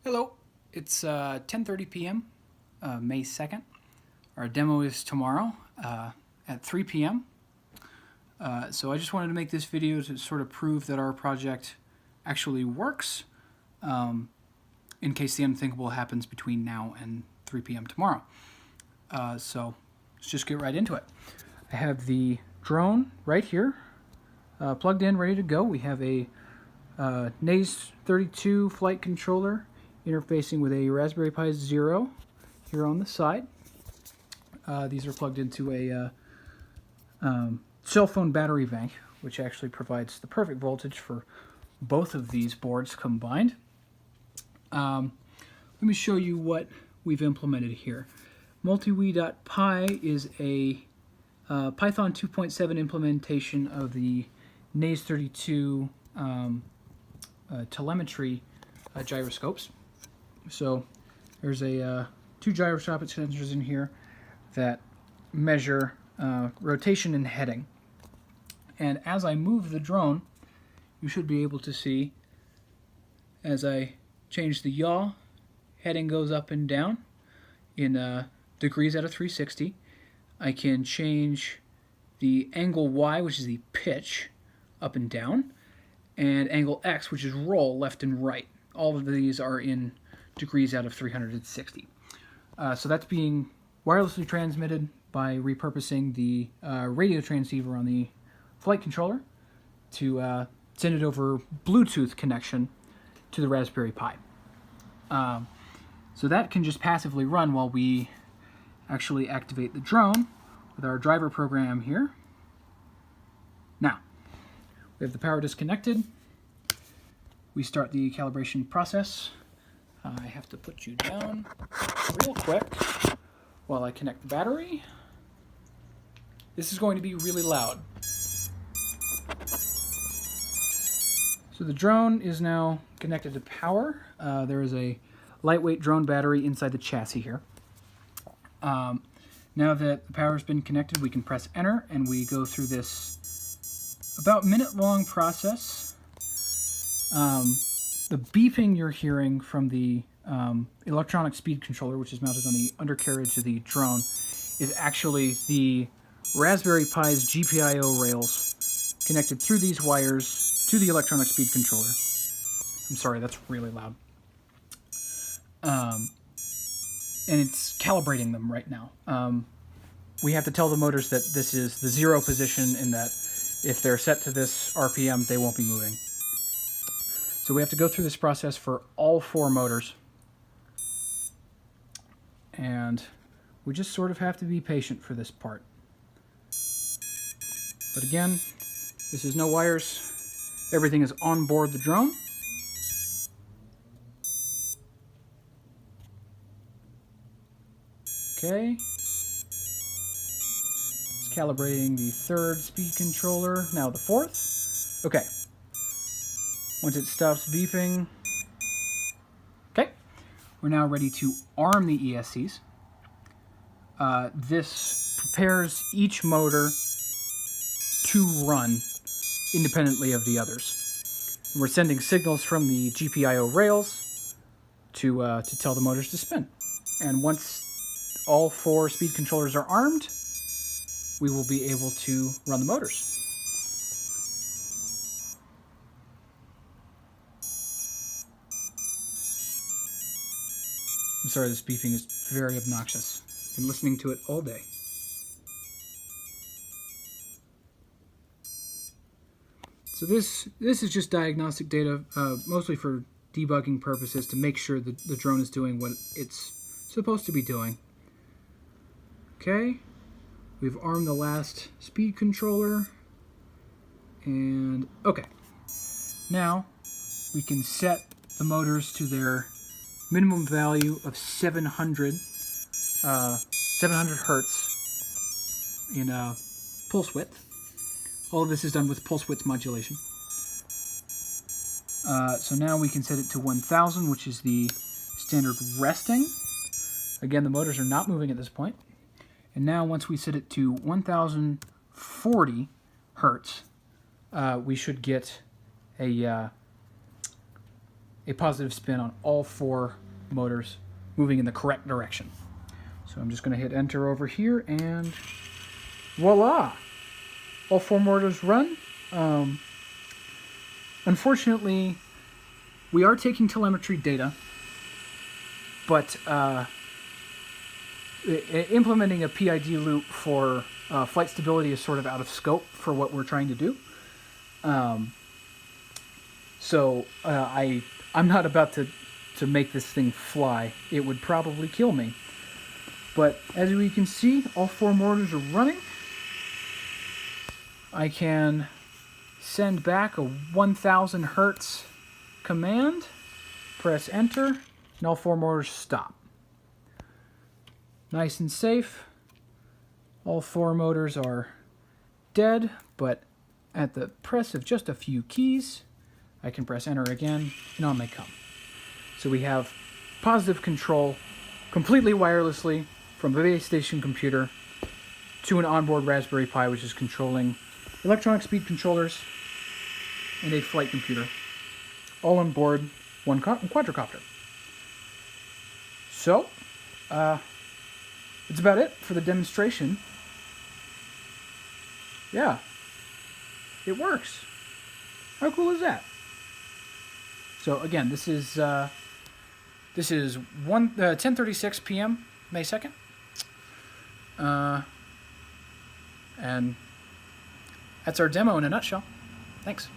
Hello, it's 10:30 p.m. May 2nd. Our demo is tomorrow at 3 p.m. So I just wanted to make this video to sort of prove that our project actually works in case the unthinkable happens between now and 3 p.m. tomorrow. So let's just get right into it. I have the drone right here plugged in, ready to go. We have a CS370 flight controller interfacing with a Raspberry Pi Zero here on the side. These are plugged into a cell phone battery bank, which actually provides the perfect voltage for both of these boards combined. Let me show you what we've implemented here. Multiwi.py is a Python 2.7 implementation of the CS370 telemetry gyroscopes. So there's two gyroscopic sensors in here that measure rotation and heading. And as I move the drone, you should be able to see, as I change the yaw, heading goes up and down in degrees out of 360. I can change the angle Y, which is the pitch, up and down, and angle X, which is roll, left and right. All of these are in degrees out of 360. So that's being wirelessly transmitted by repurposing the radio transceiver on the flight controller to send it over Bluetooth connection to the Raspberry Pi. So that can just passively run while we actually activate the drone with our driver program here. Now, we have the power disconnected. We start the calibration process. I have to put you down real quick while I connect the battery. This is going to be really loud. So the drone is now connected to power. There is a lightweight drone battery inside the chassis here. Now that the power has been connected, we can press enter and we go through this about minute-long process. The beeping you're hearing from the electronic speed controller, which is mounted on the undercarriage of the drone, is actually the Raspberry Pi's GPIO rails connected through these wires to the electronic speed controller. I'm sorry, that's really loud. And it's calibrating them right now. We have to tell the motors that this is the zero position and that if they're set to this RPM, they won't be moving. So we have to go through this process for all four motors. And we just sort of have to be patient for this part. But again, this is no wires. Everything is on board the drone. Okay. It's calibrating the third speed controller, now the fourth. Okay. Once it stops beeping, okay, we're now ready to arm the ESCs. This prepares each motor to run independently of the others. And we're sending signals from the GPIO rails to tell the motors to spin. And once all four speed controllers are armed, we will be able to run the motors. I'm sorry, this beeping is very obnoxious. I've been listening to it all day. So this is just diagnostic data, mostly for debugging purposes, to make sure that the drone is doing what it's supposed to be doing. Okay, we've armed the last speed controller, and okay. Now we can set the motors to their minimum value of 700 hertz in pulse width. All of this is done with pulse width modulation. So now we can set it to 1000, which is the standard resting. Again, the motors are not moving at this point. And now once we set it to 1040 hertz, we should get a a positive spin on all 4 motors moving in the correct direction. So I'm just going to hit enter over here, and voila! All 4 motors run. Unfortunately, we are taking telemetry data, but implementing a PID loop for flight stability is sort of out of scope for what we're trying to do. So I'm not about to make this thing fly. It would probably kill me. But as we can see, all 4 motors are running. I can send back a 1000 hertz command, press enter, and all 4 motors stop. Nice and safe. All 4 motors are dead, but at the press of just a few keys, I can press enter again, and on they come. So we have positive control completely wirelessly from a base station computer to an onboard Raspberry Pi, which is controlling electronic speed controllers and a flight computer, all on board one quadricopter. So, that's about it for the demonstration. Yeah, it works. How cool is that? So again, this is 10:36 p.m. May 2nd, and that's our demo in a nutshell. Thanks.